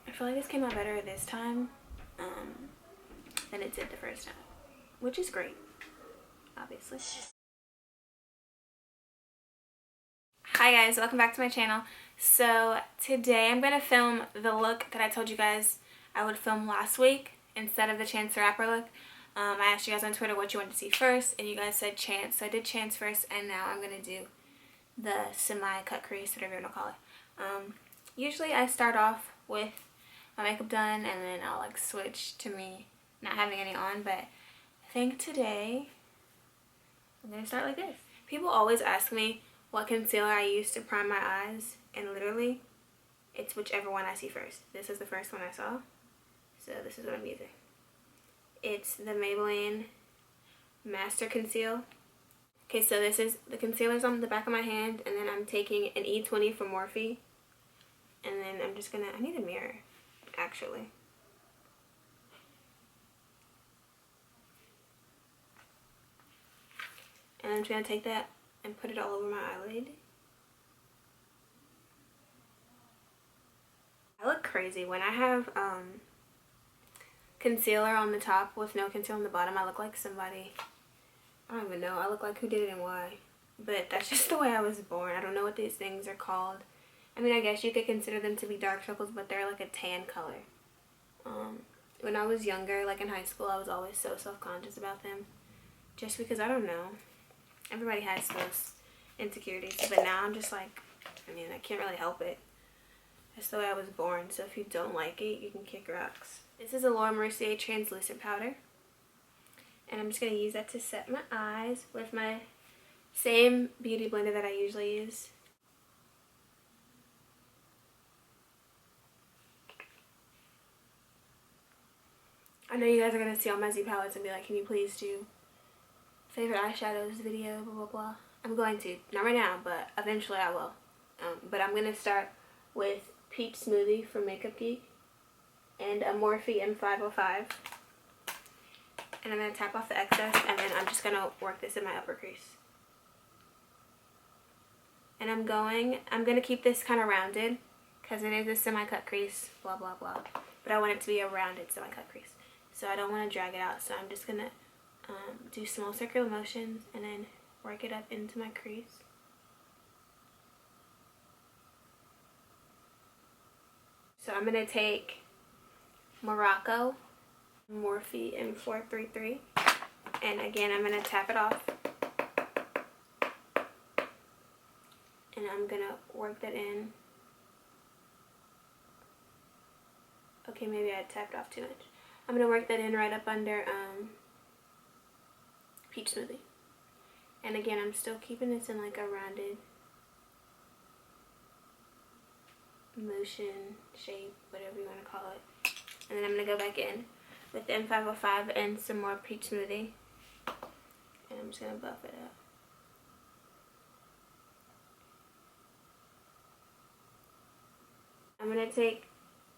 I feel like this came out better this time than it did the first time, which is great, obviously. Hi guys, welcome back to my channel. So today I'm going to film the look that I told you guys I would film last week instead of the Chance the Rapper look. I asked you guys on Twitter what you wanted to see first, and you guys said Chance, so I did Chance first, and now I'm going to do the semi-cut crease, whatever you want to call it. Usually I start off with my makeup done, and then I'll like switch to me not having any on, but I think today I'm going to start like this. People always ask me what concealer I use to prime my eyes, and literally it's whichever one I see first. This is the first one I saw, so this is what I'm using. It's the Maybelline Master Conceal. Okay, so this is the concealer's on the back of my hand, and then I'm taking an E20 from Morphe, and then I'm just gonna, I need a mirror actually. And I'm just gonna take that and put it all over my eyelid. I look crazy when I have concealer on the top with no concealer on the bottom. I look like somebody, I don't even know, I look like who did it and why, but that's just the way I was born. I don't know what these things are called. I mean, I guess you could consider them to be dark circles, but they're like a tan color. When I was younger, like in high school, I was always so self-conscious about them, just because, I don't know, everybody has those insecurities, but now I'm just like, I mean, I can't really help it. That's the way I was born, so if you don't like it, you can kick rocks. This is a Laura Mercier translucent powder, and I'm just going to use that to set my eyes with my same beauty blender that I usually use. I know you guys are going to see all my Z palettes and be like, can you please do favorite eyeshadows video, blah, blah, blah. I'm going to. Not right now, but eventually I will. But I'm going to start with Peach Smoothie from Makeup Geek and a Morphe M505. And I'm going to tap off the excess, and then I'm just going to work this in my upper crease. And I'm going to keep this kind of rounded because it is a semi-cut crease, blah, blah, blah. But I want it to be a rounded semi-cut crease. So I don't want to drag it out, so I'm just going to do small circular motions and then work it up into my crease. So I'm going to take Morocco Morphe M433, and again I'm going to tap it off, and I'm going to work that in. Okay, maybe I tapped off too much. I'm going to work that in right up under Peach Smoothie. And again, I'm still keeping this in like a rounded motion, shape, whatever you want to call it. And then I'm going to go back in with the M505 and some more Peach Smoothie. And I'm just going to buff it up. I'm going to take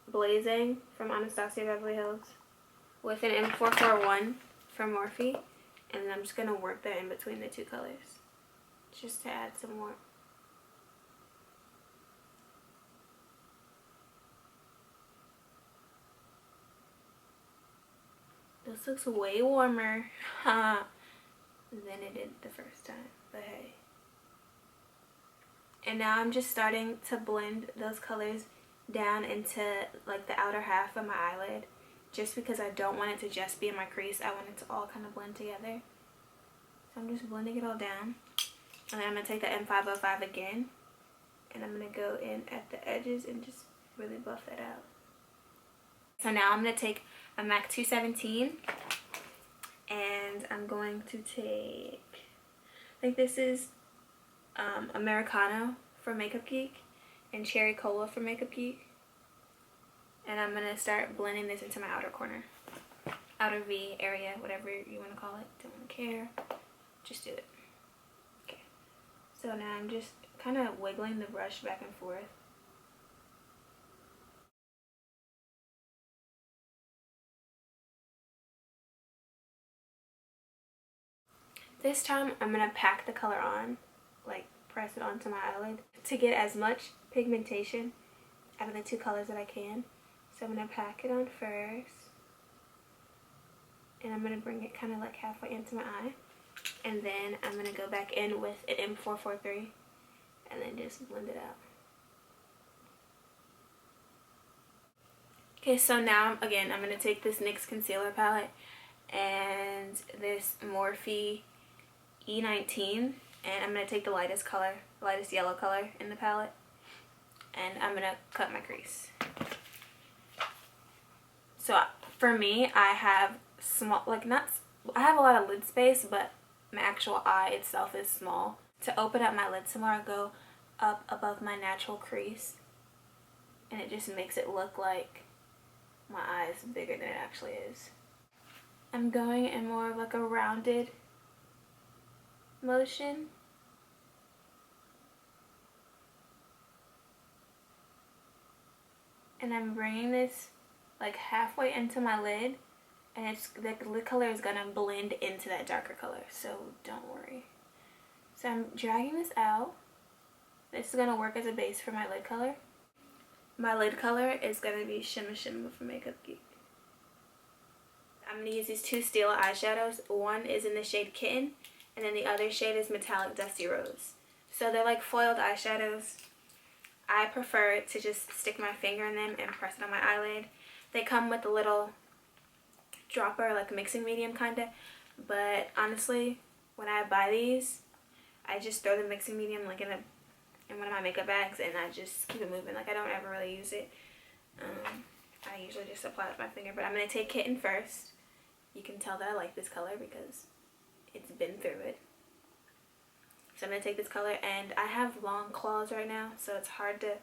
Blazing from Anastasia Beverly Hills with an M441 from Morphe, and then I'm just going to work that in between the two colors just to add some more. This looks way warmer than it did the first time, but hey. And now I'm just starting to blend those colors down into like the outer half of my eyelid, just because I don't want it to just be in my crease. I want it to all kind of blend together. So I'm just blending it all down. And then I'm going to take the M505 again, and I'm going to go in at the edges and just really buff that out. So now I'm going to take a MAC 217, and I'm going to take, I think this is Americano from Makeup Geek and Cherry Cola from Makeup Geek. And I'm going to start blending this into my outer corner. Outer V area, whatever you want to call it. Don't really care. Just do it. Okay. So now I'm just kind of wiggling the brush back and forth. This time I'm going to pack the color on, like press it onto my eyelid to get as much pigmentation out of the two colors that I can. So I'm going to pack it on first. And I'm going to bring it kind of like halfway into my eye. And then I'm going to go back in with an M443 and then just blend it out. Okay, so now, again, I'm going to take this NYX concealer palette and this Morphe E19. And I'm going to take the lightest color, the lightest yellow color in the palette. And I'm going to cut my crease. So for me, I have small, like I have a lot of lid space, but my actual eye itself is small. To open up my lid some more, I'll go up above my natural crease. And it just makes it look like my eye is bigger than it actually is. I'm going in more of like a rounded motion. And I'm bringing this like halfway into my lid, and it's the lid color is gonna blend into that darker color, so don't worry. So I'm dragging this out. This is gonna work as a base for my lid color. My lid color is gonna be Shimma Shimma from Makeup Geek. I'm gonna use these two Stila eyeshadows. One is in the shade Kitten, and then the other shade is Metallic Dusty Rose. So they're like foiled eyeshadows. I prefer to just stick my finger in them and press it on my eyelid. They come with a little dropper, like a mixing medium kinda, but honestly, when I buy these, I just throw the mixing medium like in one of my makeup bags, and I just keep it moving. Like, I don't ever really use it. I usually just apply it with my finger, but I'm going to take Kitten first. You can tell that I like this color because it's been through it. So I'm going to take this color, and I have long claws right now, so it's hard to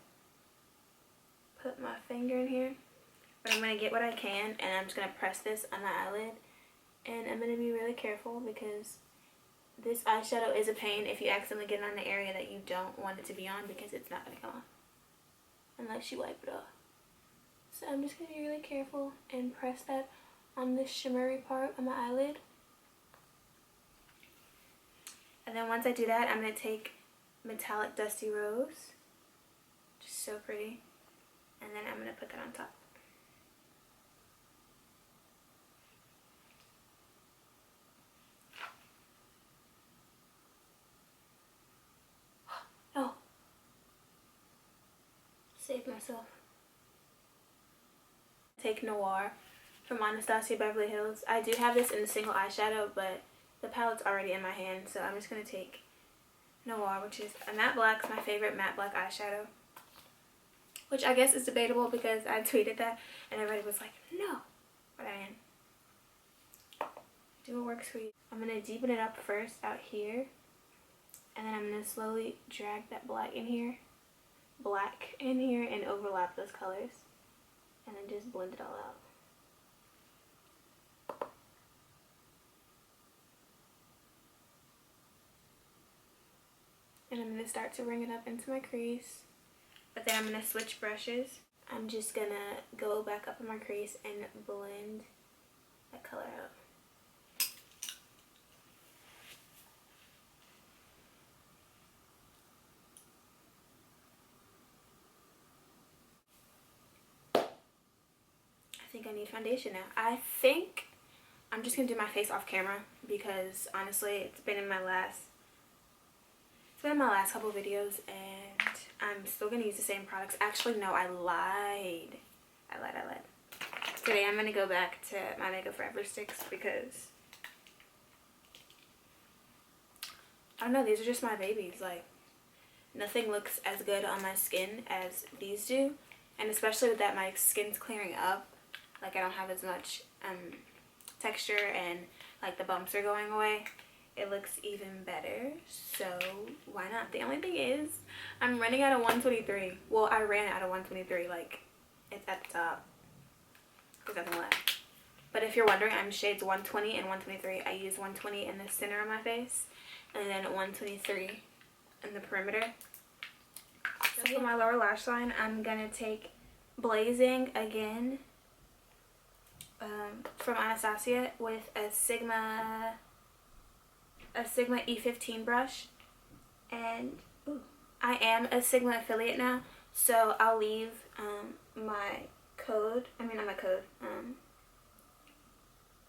put my finger in here. But I'm going to get what I can, and I'm just going to press this on my eyelid. And I'm going to be really careful because this eyeshadow is a pain if you accidentally get it on the area that you don't want it to be on, because it's not going to come off unless you wipe it off. So I'm just going to be really careful and press that on this shimmery part on my eyelid. And then once I do that, I'm going to take Metallic Dusty Rose, just so pretty, and then I'm going to put that on top. Oh, saved myself. Take Noir from Anastasia Beverly Hills. I do have this in a single eyeshadow, but the palette's already in my hand, so I'm just going to take Noir, which is a matte black. It's my favorite matte black eyeshadow, which I guess is debatable because I tweeted that and everybody was like, no, but I mean, do what works for you. I'm going to deepen it up first out here, and then I'm going to slowly drag that black in here and overlap those colors, and then just blend it all out. And I'm going to start to bring it up into my crease. But then I'm going to switch brushes. I'm just going to go back up in my crease and blend that color out. I think I need foundation now. I think I'm just going to do my face off camera because honestly it's been in my last couple videos, and I'm still going to use the same products. Actually, no, I lied. Today I'm going to go back to my Makeup Forever sticks because, I don't know, these are just my babies. Like, nothing looks as good on my skin as these do, and especially with that my skin's clearing up. Like, I don't have as much texture, and like the bumps are going away. It looks even better, so why not? The only thing is, I'm running out of 123. Well, I ran out of 123, like, it's at the top. There's nothing left. But if you're wondering, I'm shades 120 and 123. I use 120 in the center of my face, and then 123 in the perimeter. So for my lower lash line, I'm going to take Blazing again from Anastasia with a Sigma E15 brush, and I am a Sigma affiliate now, so I'll leave my code code. I mean, not my code.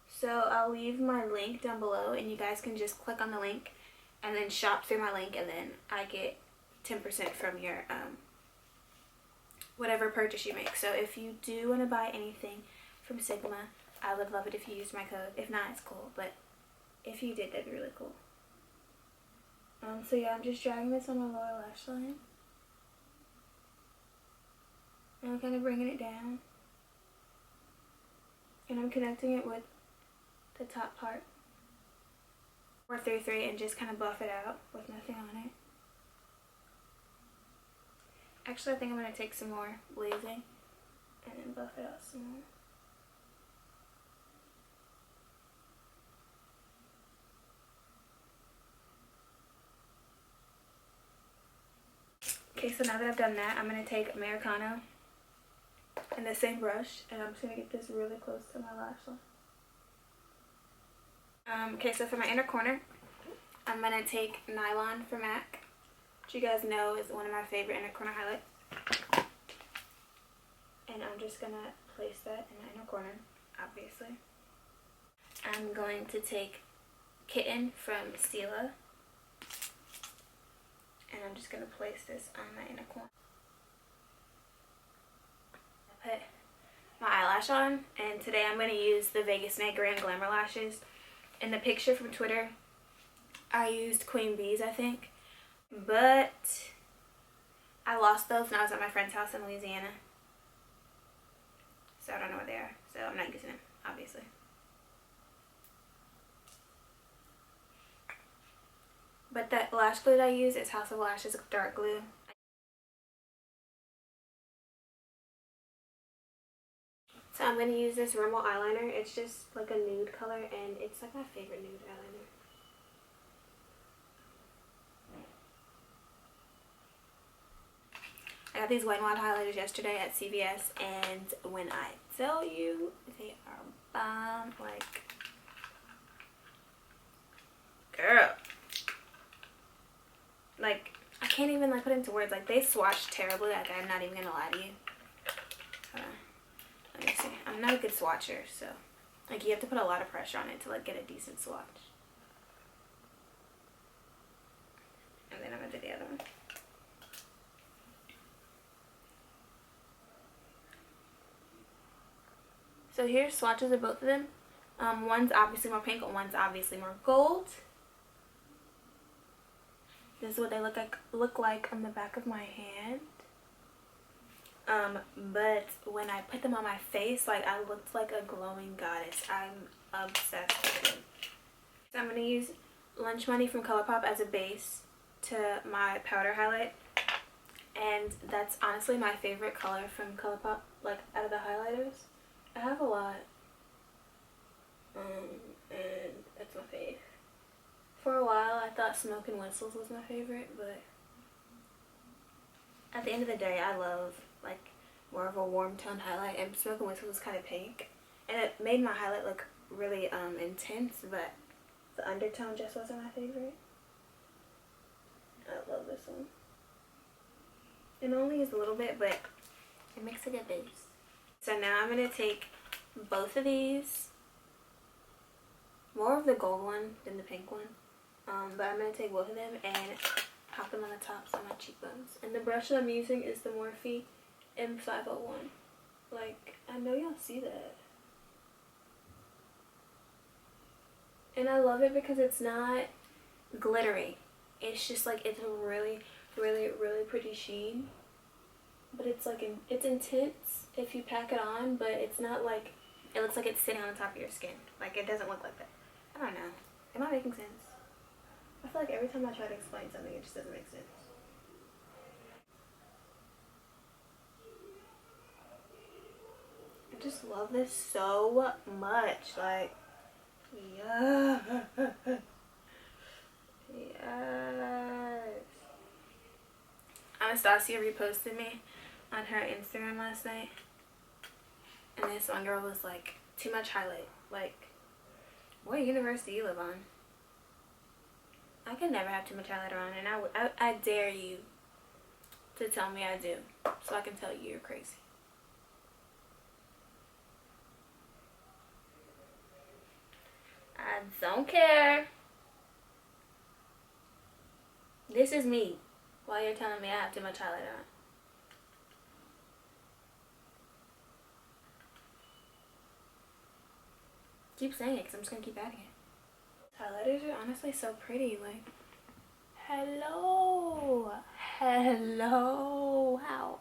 So I'll leave my link down below, and you guys can just click on the link and then shop through my link, and then I get 10% from your whatever purchase you make. So if you do want to buy anything from Sigma, I would love it if you used my code. If not, it's cool, but if you did, that'd be really cool. So yeah, I'm just dragging this on my lower lash line, and I'm kind of bringing it down, and I'm connecting it with the top part 433 and just kind of buff it out with nothing on it. Actually, I think I'm going to take some more blazing and then buff it out some more. Okay, so now that I've done that, I'm going to take Americano and the same brush, and I'm just going to get this really close to my lash line. Okay, so for my inner corner, I'm going to take Nylon from MAC, which you guys know is one of my favorite inner corner highlights. And I'm just going to place that in the inner corner, obviously. I'm going to take Kitten from Stila, and I'm just going to place this on my inner corner. Put my eyelash on, and today I'm going to use the Vegas Night Grand Glamour Lashes. In the picture from Twitter, I used Queen Bee's, I think, but I lost those when I was at my friend's house in Louisiana, so I don't know where they are, so I'm not using them, obviously. But that lash glue that I use is House of Lashes dark glue. So I'm going to use this Rimmel eyeliner. It's just like a nude color, and it's like my favorite nude eyeliner. I got these Wet n Wild highlighters yesterday at CVS, and when I tell you, they are bomb. Like, girl. Like, I can't even like put into words. Like, they swatch terribly. Like, I'm not even going to lie to you. Let me see. I'm not a good swatcher, so like you have to put a lot of pressure on it to like get a decent swatch. And then I'm gonna do the other one. So here's swatches of both of them. One's obviously more pink, and one's obviously more gold. This is what they look like on the back of my hand. But when I put them on my face, like, I looked like a glowing goddess. I'm obsessed with them. So I'm going to use Lunch Money from ColourPop as a base to my powder highlight. And that's honestly my favorite color from ColourPop, like, out of the highlighters. I have a lot. And that's my fave. For a while, I thought Smoke and Whistles was my favorite, but at the end of the day, I love like more of a warm toned highlight, and Smoke and Whistles was kind of pink, and it made my highlight look really intense, but the undertone just wasn't my favorite. I love this one. It only is a little bit, but it makes a good base. So now I'm going to take both of these, more of the gold one than the pink one, but I'm going to take both of them and pop them on the tops of my cheekbones. And the brush that I'm using is the Morphe M501. Like, I know y'all see that. And I love it because it's not glittery. It's just like, it's a really, really, really pretty sheen. But it's like, it's intense if you pack it on, but it's not like, it looks like it's sitting on the top of your skin. Like, it doesn't look like that. I don't know. Am I making sense? I feel like every time I try to explain something, it just doesn't make sense. I just love this so much. Like, yeah. Yes. Anastasia reposted me on her Instagram last night. And this one girl was like, too much highlight. Like, what universe do you live on? I can never have too much highlighter on, and I dare you to tell me I do, so I can tell you you're crazy. Don't care. This is me. While you're telling me I have too much highlighter on. Keep saying it because I'm just going to keep adding it. Highlighters are honestly so pretty. Like, hello. Hello. How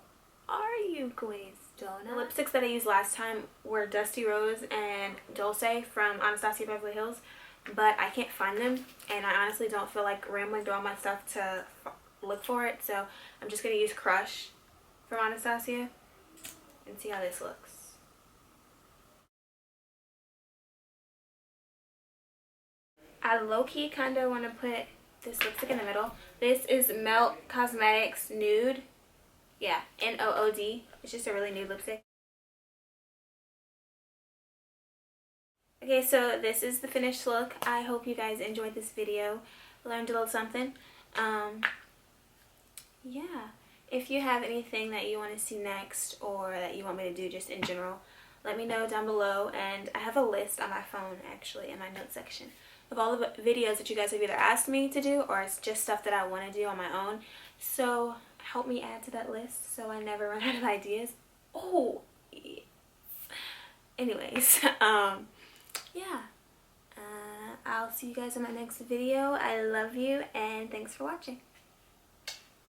are you, Glazed Donut? The lipsticks that I used last time were Dusty Rose and Dulce from Anastasia Beverly Hills. But I can't find them. And I honestly don't feel like rambling through all my stuff to look for it. So I'm just going to use Crush from Anastasia and see how this looks. I low-key kind of want to put this lipstick in the middle. This is Melt Cosmetics Nude. Yeah, N-O-O-D. It's just a really nude lipstick. Okay, so this is the finished look. I hope you guys enjoyed this video. Learned a little something. Yeah. If you have anything that you want to see next or that you want me to do just in general, let me know down below. And I have a list on my phone, actually, in my notes section of all the videos that you guys have either asked me to do or it's just stuff that I want to do on my own. So help me add to that list so I never run out of ideas. Oh, yeah. Anyways, yeah. I'll see you guys in my next video. I love you and thanks for watching.